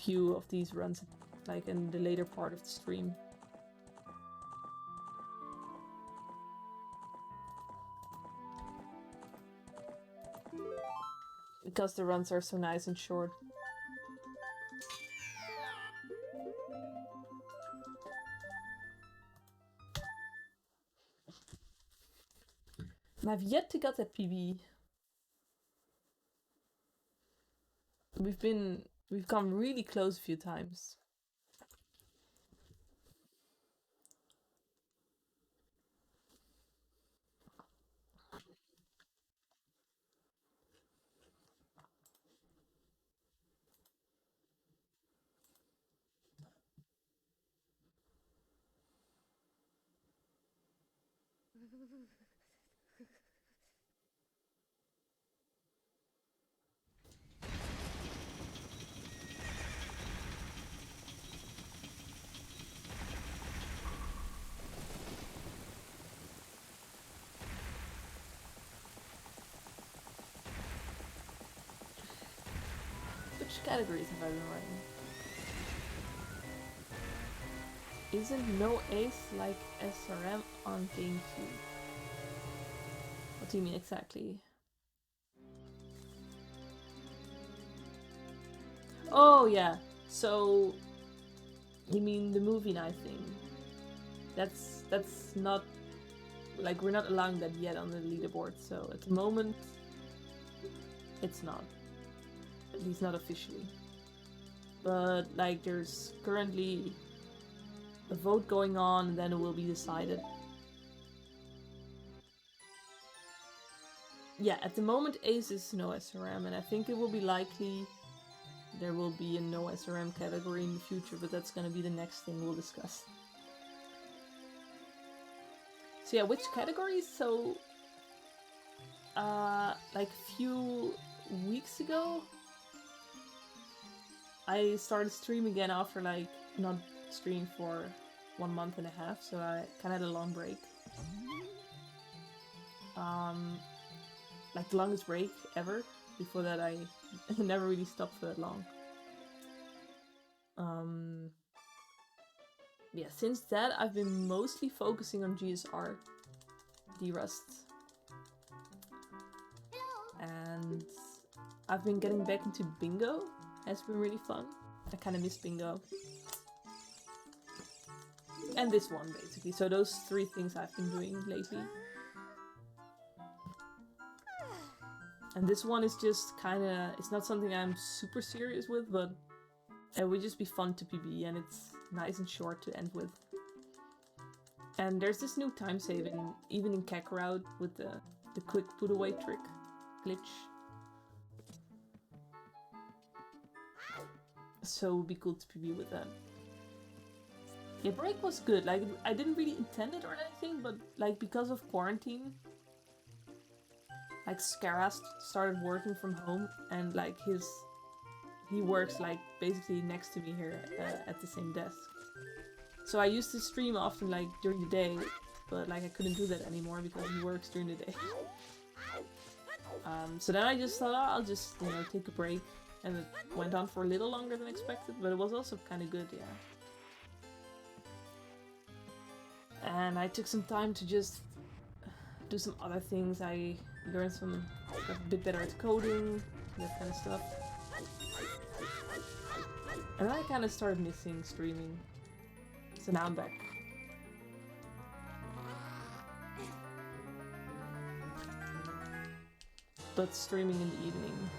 few of these runs, like in the later part of the stream. Because the runs are so nice and short. And I've yet to get that PB. We've come really close a few times. Which categories have I been running? Isn't no ace like SRM on GameCube? What do you mean exactly? Oh yeah, so you mean the movie night thing? That's not, like, we're not allowing that yet on the leaderboard, so at the moment it's not. At least not officially. But like there's currently a vote going on and then it will be decided. Yeah, at the moment Ace is no SRM, and I think it will be likely there will be a no SRM category in the future, but that's gonna be the next thing we'll discuss. So yeah, which categories? So like a few weeks ago I started streaming again after like not streaming for 1.5 months, so I kinda had a long break. Like the longest break ever. Before that I never really stopped for that long. Yeah, since that I've been mostly focusing on GSR, D-Rust. And I've been getting back into bingo. Has been really fun. I kinda miss bingo. And this one, basically. So those 3 things I've been doing lately. And this one is just kinda... It's not something I'm super serious with, but it would just be fun to PB, and it's nice and short to end with. And there's this new time saving, even in Kakarot, with the quick put away trick glitch. So it would be cool to PB with that. Yeah, break was good. Like, I didn't really intend it or anything, but like because of quarantine, like Scarast started working from home, and like he works like basically next to me here at the same desk. So I used to stream often like during the day, but like I couldn't do that anymore because he works during the day. So then I just thought, oh, I'll just, you know, take a break, and it went on for a little longer than expected, but it was also kind of good, yeah. And I took some time to just do some other things. I learned got a bit better at coding, that kind of stuff. And then I kind of started missing streaming. So now I'm back. But streaming in the evening.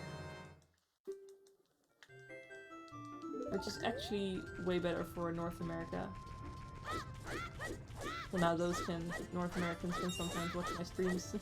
Which is actually way better for North America. So now North Americans can sometimes watch my streams.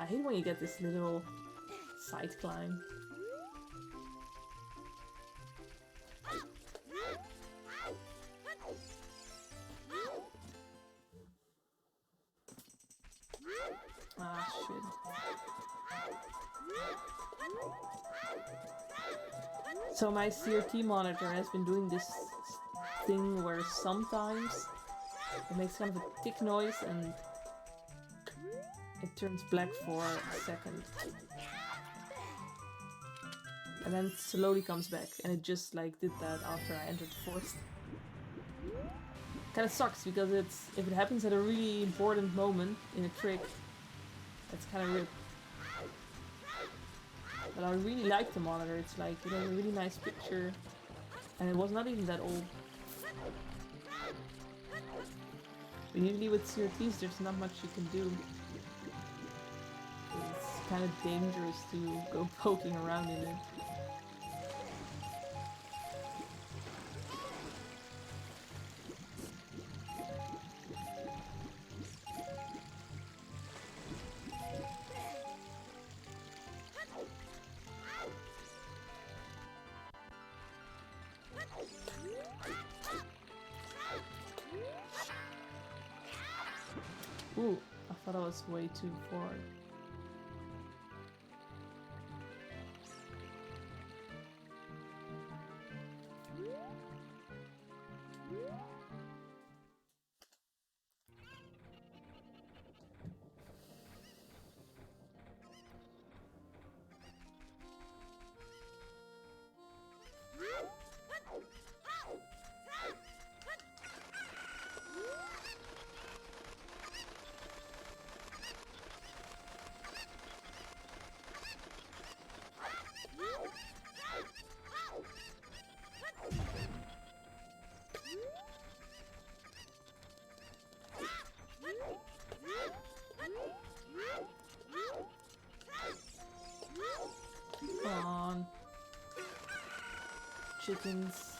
I hate when you get this little side climb. Ah, shit. So my CRT monitor has been doing this thing where sometimes it makes kind of a tick noise and it turns black for a second. And then it slowly comes back, and it just like did that after I entered the forest. Kinda sucks because if it happens at a really important moment in a trick, that's kinda rip. But I really like the monitor, it's like it has a really nice picture, and it was not even that old. But usually with CRTs there's not much you can do. It's kind of dangerous to go poking around in it. Ooh, I thought I was way too forward. Come on. Chickens.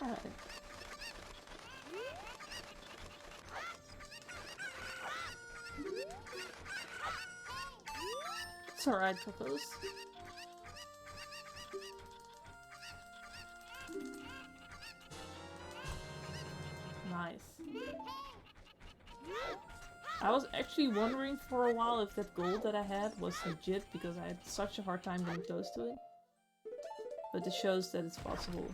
Alright. It's alright, Cockles. Nice. I was actually wondering for a while if that gold that I had was legit because I had such a hard time getting close to it. But it shows that it's possible.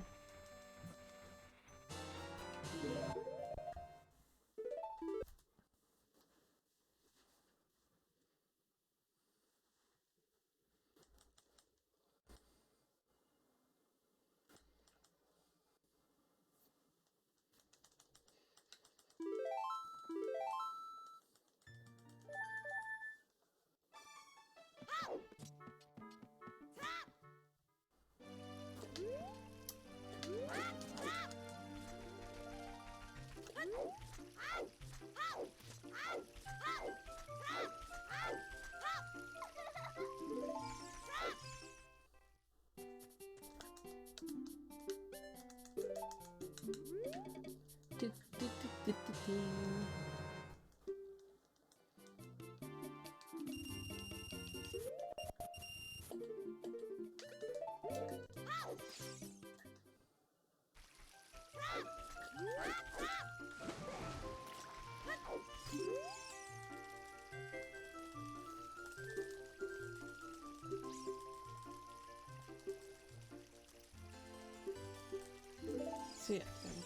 So yeah,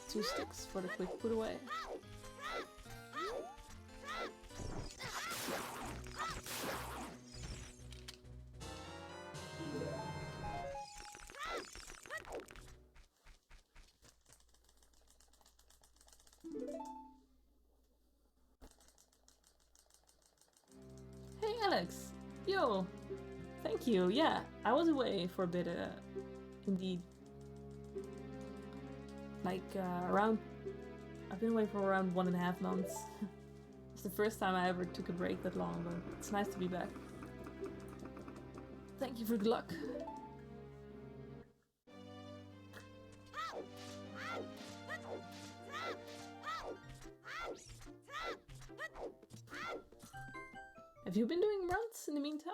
2 sticks for the quick put away. Hey Alex! Yo! Thank you, yeah, I was away for a bit, indeed. Like, I've been away for around 1.5 months. It's the first time I ever took a break that long, but it's nice to be back. Thank you for the luck. Have you been doing runs in the meantime?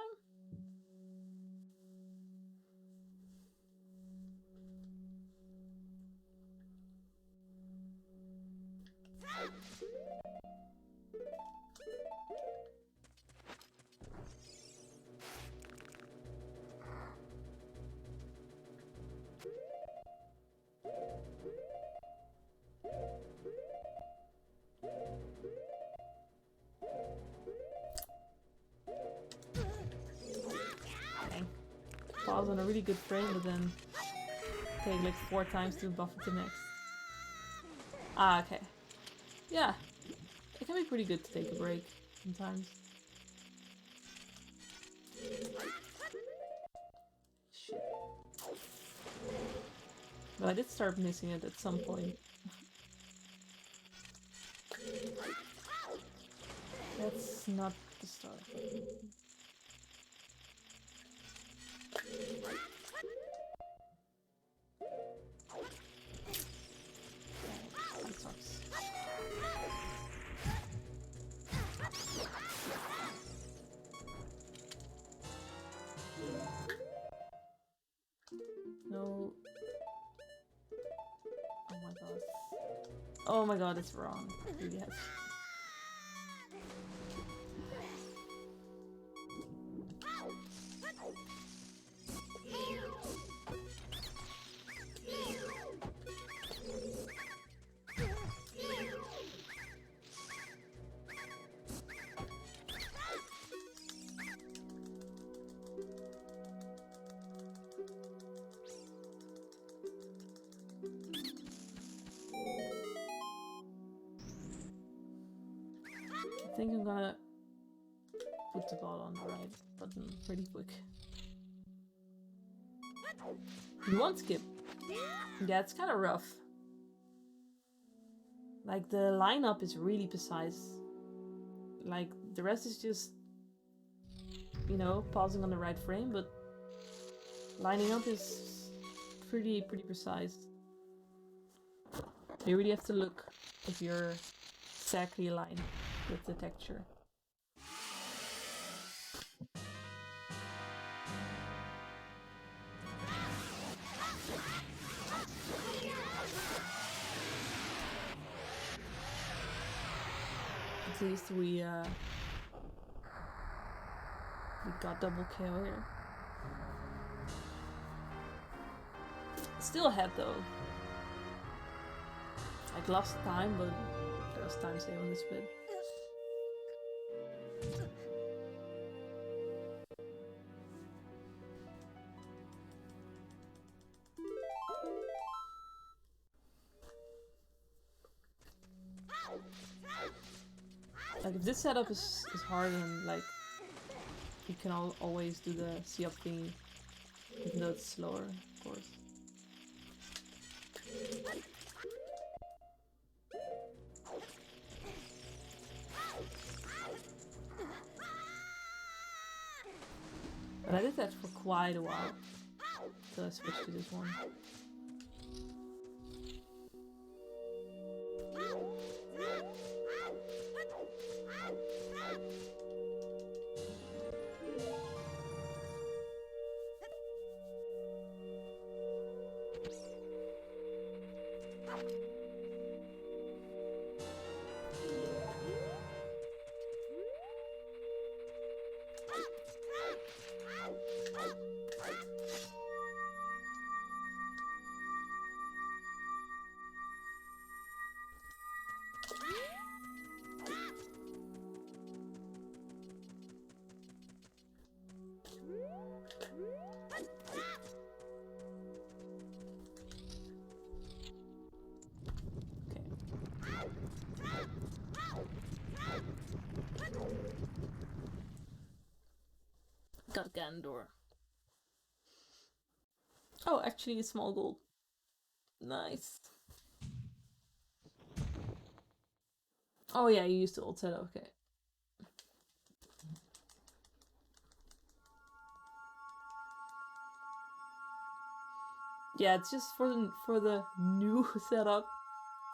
Pause on a really good frame, but then take like 4 times to buff it to next. Ah, okay. Yeah, it can be pretty good to take a break sometimes. Shit. But I did start missing it at some point. That's not the start. That sucks. No. Oh my god. Oh my god, it's wrong. Yes. I think I'm gonna put the ball on the right button pretty quick. You won't skip. Yeah, it's kind of rough. Like, the lineup is really precise. Like, the rest is just, you know, pausing on the right frame, but lining up is pretty precise. You really have to look if you're exactly aligned with the texture. At least we got double KO here. Still ahead though. Like, lost time, but there was time save on this bit. Like, if this setup is hard, and like you can always do the C-up thingy, even though it's slower, of course. But I did that for quite a while, until I switched to this one. Dan door. Oh, actually a small gold. Nice. Oh yeah, you used the old set, okay. Yeah, it's just for the new setup.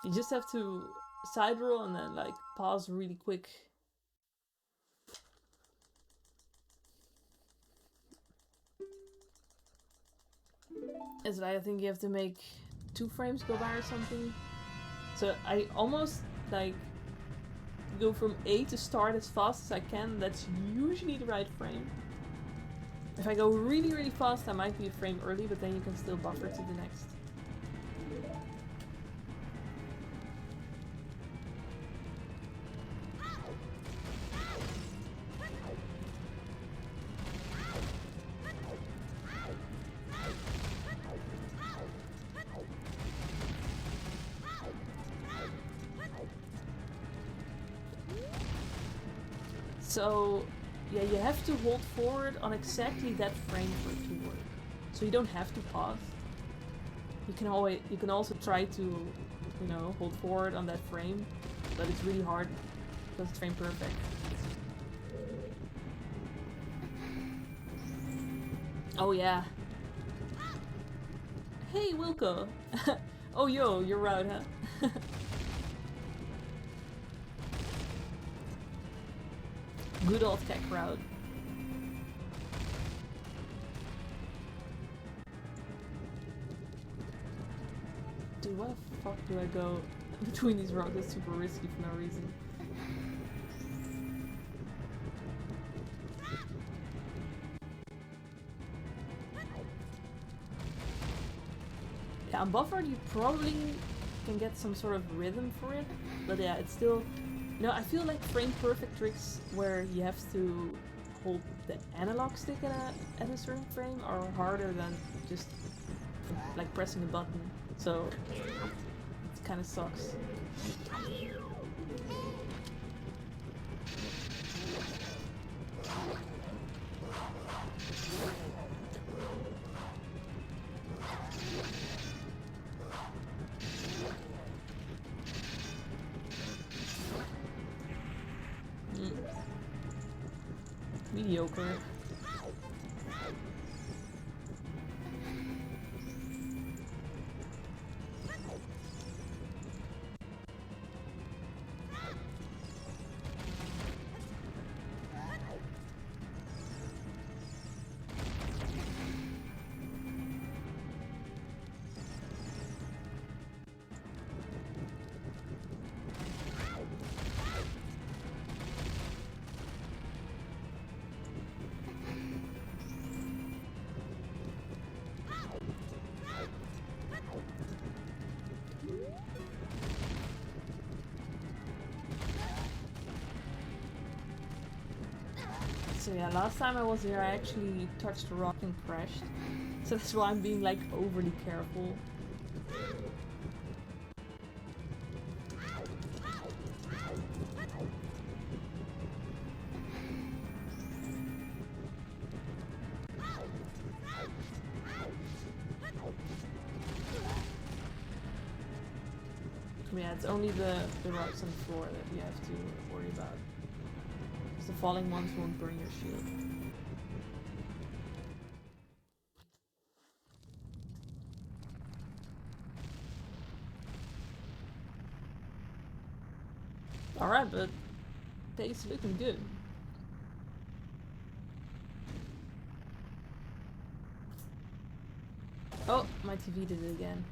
You just have to side roll and then like pause really quick. Is I think you have to make 2 frames go by or something. So I almost like go from A to start as fast as I can. That's usually the right frame. If I go really, really fast, I might be a frame early, but then you can still buffer to the next. So, yeah, you have to hold forward on exactly that frame for it to work. So you don't have to pause. You can also try to, you know, hold forward on that frame, but it's really hard because it's frame perfect. Oh yeah. Hey Wilco. Oh yo, you're right, huh? Good old tech route. Dude, why the fuck do I go between these rocks? It's super risky for no reason. Yeah, on buffered you probably can get some sort of rhythm for it, but yeah, it's still... You know, I feel like frame perfect tricks where you have to hold the analog stick at a certain frame are harder than just like pressing a button. So it kind of sucks. Mediocre. So yeah, last time I was here I actually touched a rock and crashed. So that's why I'm being like overly careful. Yeah, it's only the rocks on the floor that you have to worry about. Because the falling ones won't burn your shield. Alright, but pace looking good. Oh, my TV did it again.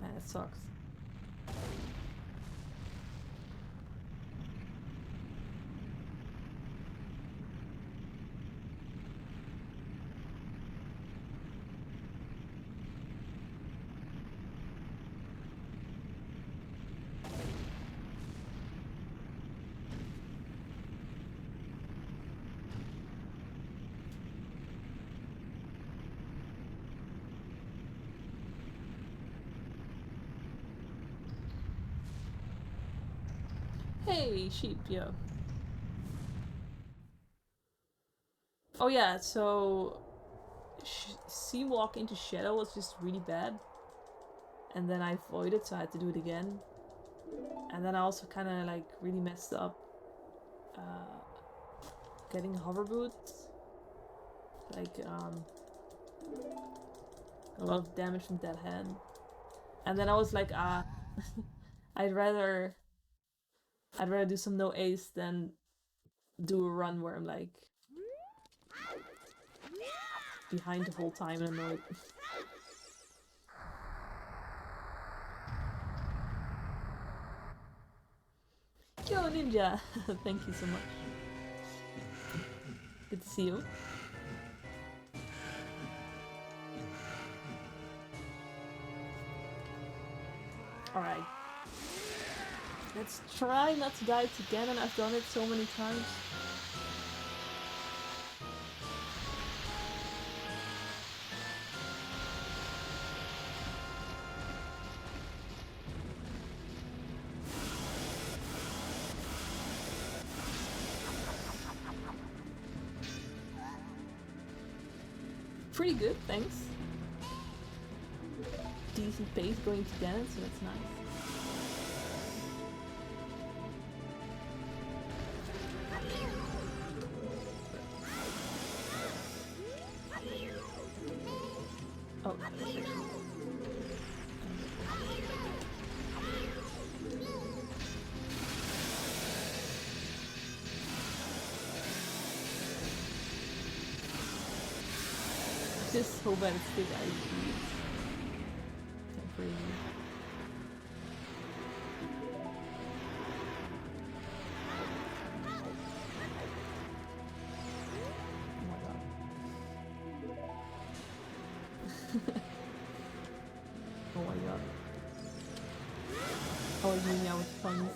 Man, it sucks. Hey, sheep, yo. Oh yeah, so sea walk into shadow was just really bad, and then I avoided, so I had to do it again. And then I also kind of like really messed up getting hover boots. Like a lot of damage from that hand. And then I was like, I'd rather do some no ace than do a run where I'm like behind the whole time and annoyed. Yo, Ninja! Thank you so much. Good to see you. Alright. Let's try not to die again, and I've done it so many times. Pretty good, thanks. Decent pace going to Ganon, so that's nice. Oh, just so bad it's still IP. Temporary. Oh my god. Oh my god. Oh, you mean with puns.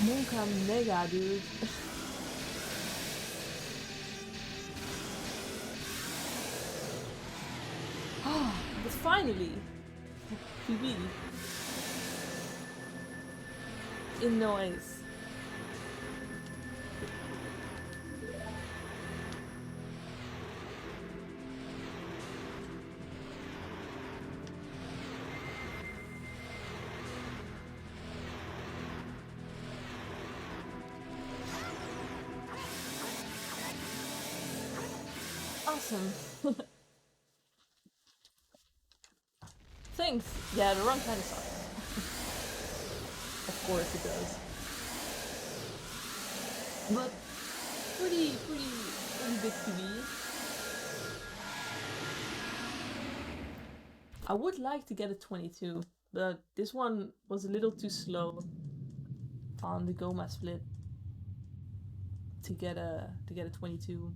Monka mega, dude. But finally, PB in no ace. Awesome. Thanks. Yeah, the run kind of sucks. Of course it does. But pretty big PB. I would like to get a 22, but this one was a little too slow on the Goma split to get a 22.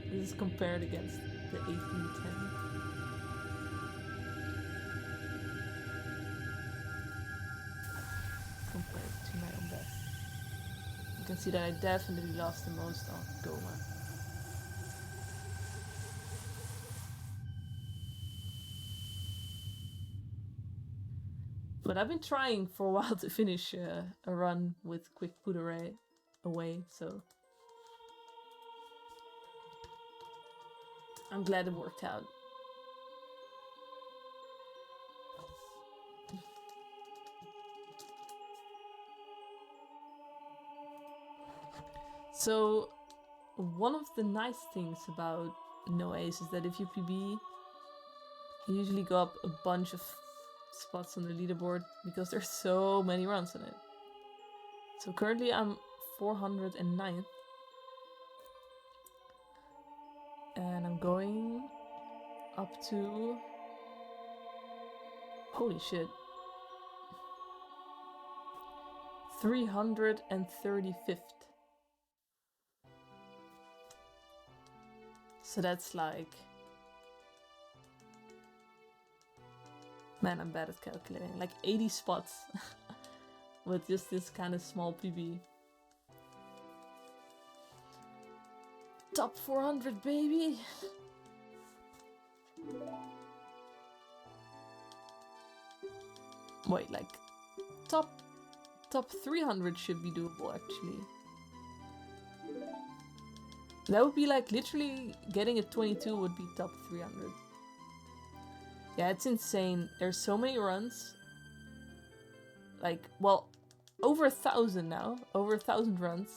This is compared against the 1810. Compared to my own best. You can see that I definitely lost the most on Goma. But I've been trying for a while to finish a run with quick put away, so I'm glad it worked out. So one of the nice things about no ace is that if you PB, you usually go up a bunch of spots on the leaderboard because there's so many runs on it. So currently I'm 409th. And I'm going up to... Holy shit. 335th. So that's like... Man, I'm bad at calculating. Like 80 spots with just this kind of small PB. Top 400, baby! Wait, like, top 300 should be doable, actually. That would be like, literally, getting a 22 would be top 300. Yeah, it's insane. There's so many runs. Like, well, over 1,000 now. Over 1,000 runs.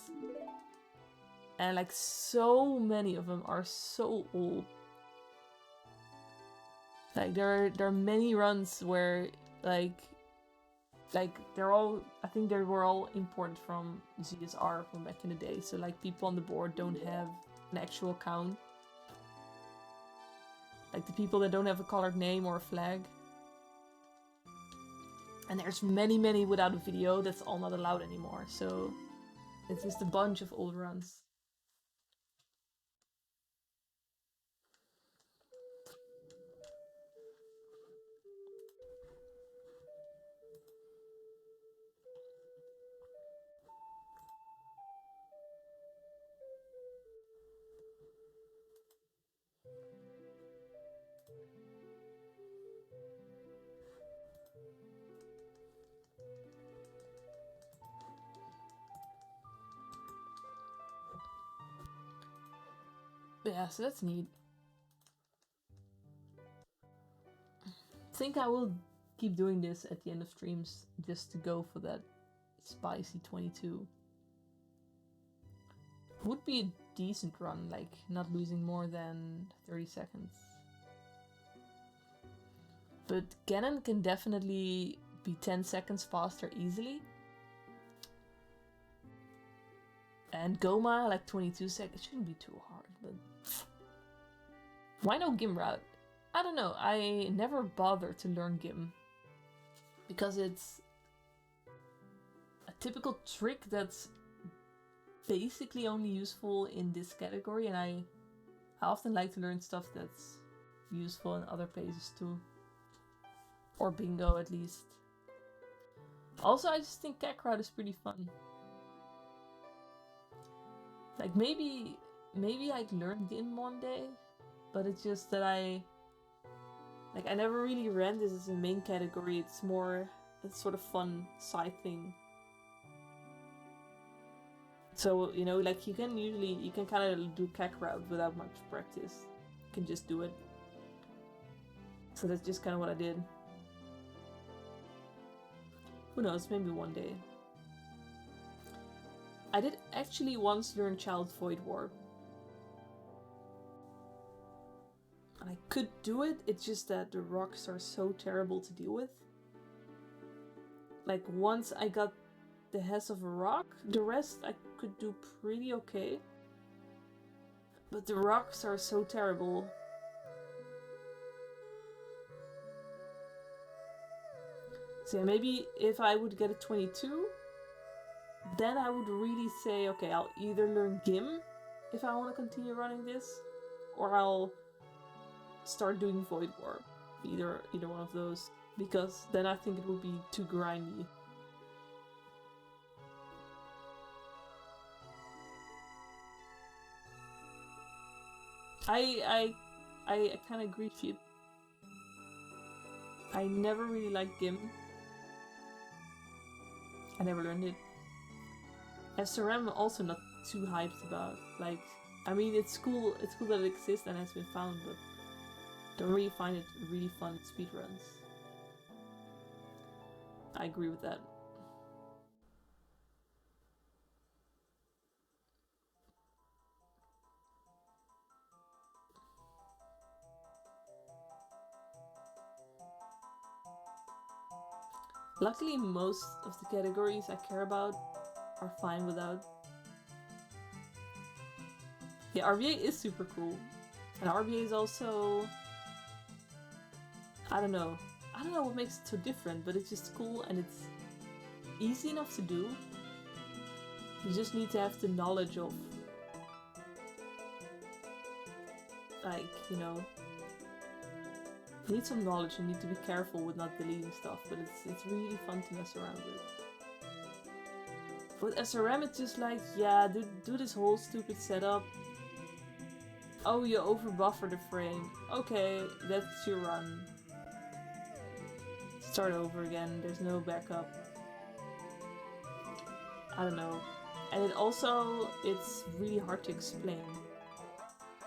And like, so many of them are so old. Like, there are many runs where, like they're all, I think they were all imported from ZSR from back in the day. So like, people on the board don't have an actual count. Like the people that don't have a colored name or a flag. And there's many without a video. That's all not allowed anymore. So it's just a bunch of old runs. But yeah, so that's neat. I think I will keep doing this at the end of streams just to go for that spicy 22. Would be a decent run, like not losing more than 30 seconds. But Ganon can definitely be 10 seconds faster easily. And Goma, like 22 seconds, shouldn't be too hard, but... Why no Gim route? I don't know, I never bothered to learn Gim. Because it's a typical trick that's basically only useful in this category, and I often like to learn stuff that's useful in other places too. Or bingo, at least. Also, I just think Kakarot is pretty fun. Like, maybe I'd learn Gim one day, but it's just that I never really ran this as a main category. It's more a sort of fun side thing. So, you know, like you can kind of do Kakarot without much practice. You can just do it. So that's just kind of what I did. Who knows, maybe one day. I did actually once learn Child Void Warp. And I could do it, it's just that the rocks are so terrible to deal with. Like, once I got the Hess of a rock, the rest I could do pretty okay. But the rocks are so terrible. So yeah, maybe if I would get a 22, then I would really say, okay, I'll either learn Gim if I want to continue running this, or I'll start doing Void Warp. Either one of those. Because then I think it would be too grindy. I kind of agree with you. I never really liked Gim. I never learned it. SRM I'm also not too hyped about. Like, I mean, it's cool that it exists and has been found, but don't really find it really fun speedruns. I agree with that. Luckily, most of the categories I care about are fine without. Yeah, RBA is super cool. And RBA is also... I don't know what makes it so different, but it's just cool and it's easy enough to do. You just need to have the knowledge of... like, you know... You need some knowledge, you need to be careful with not deleting stuff, but it's really fun to mess around with. With SRM it's just like, yeah, do this whole stupid setup, Oh, you overbuffer the frame. Okay, that's your run. Start over again. There's no backup. I don't know. And it also, it's really hard to explain.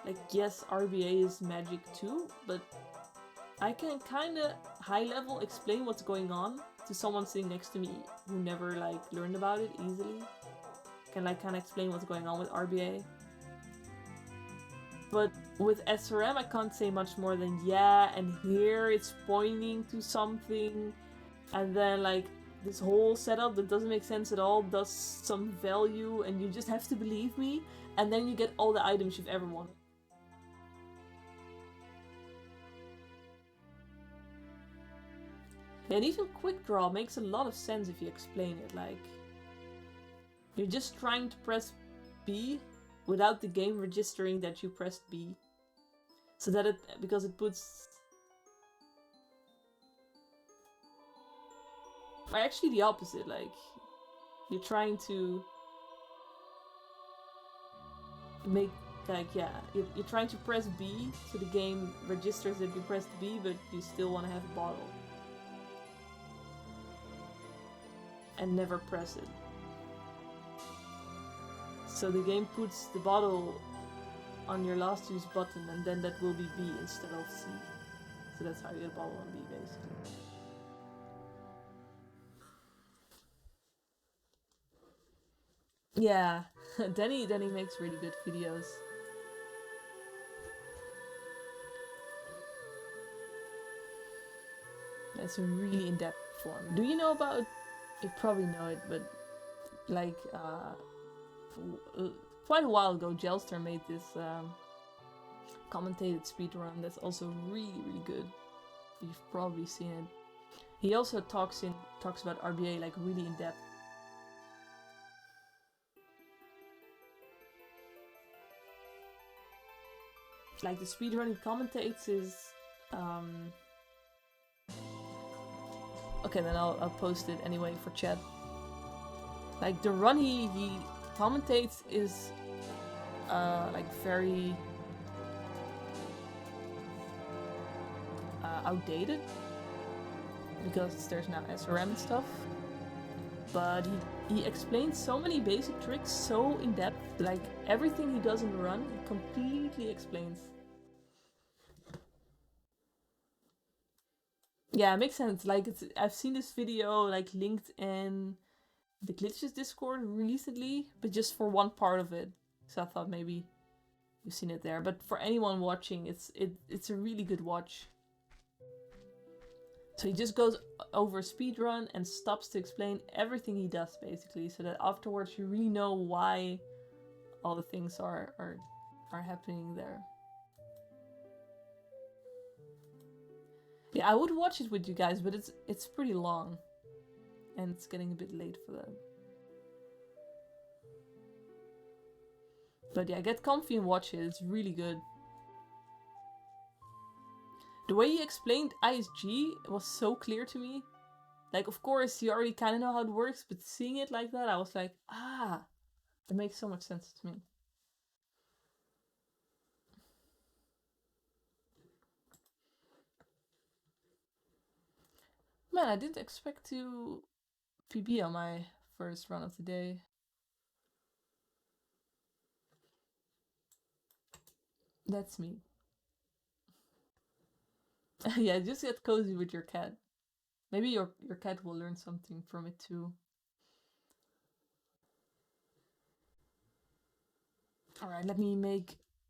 Like, yes, RBA is magic too, but I can kind of high level explain what's going on to someone sitting next to me who never like learned about it easily. Can like kind of explain what's going on with RBA. But with SRM, I can't say much more than yeah, and here it's pointing to something, and then like this whole setup that doesn't make sense at all does some value, and you just have to believe me, and then you get all the items you've ever wanted. And even quick draw makes a lot of sense if you explain it. Like, you're just trying to press B without the game registering that you pressed B. So that it, because it puts... Or actually the opposite, like, you're trying to make, like, yeah, you're trying to press B so the game registers that you pressed B, but you still want to have a bottle. And never press it. So the game puts the bottle on your last use button, and then that will be B instead of C. So that's how you get a bottle on B, basically. Yeah, Danny makes really good videos. That's a really in-depth form. Do you know about? You probably know it, but like quite a while ago, Jelster made this commentated speedrun that's also really good. You've probably seen it. He also talks about RBA like really in depth. Like the speedrun he commentates is okay, then I'll post it anyway for chat. Like the run he commentates is like very outdated because there's now SRM and stuff. But he explains so many basic tricks so in depth, like everything he does in the run, he completely explains. Yeah, it makes sense. Like I've seen this video like linked in the Glitches Discord recently, but just for one part of it. So I thought maybe you've seen it there. But for anyone watching, it's a really good watch. So he just goes over speedrun and stops to explain everything he does, basically, so that afterwards you really know why all the things are happening there. Yeah, I would watch it with you guys, but it's pretty long. And it's getting a bit late for that. But yeah, get comfy and watch it, it's really good. The way he explained ISG was so clear to me. Like, of course, you already kind of know how it works, but seeing it like that, I was like, ah, it makes so much sense to me. Man, I didn't expect to PB on my first run of the day. That's me. Yeah, just get cozy with your cat. Maybe your cat will learn something from it too. Alright, let me make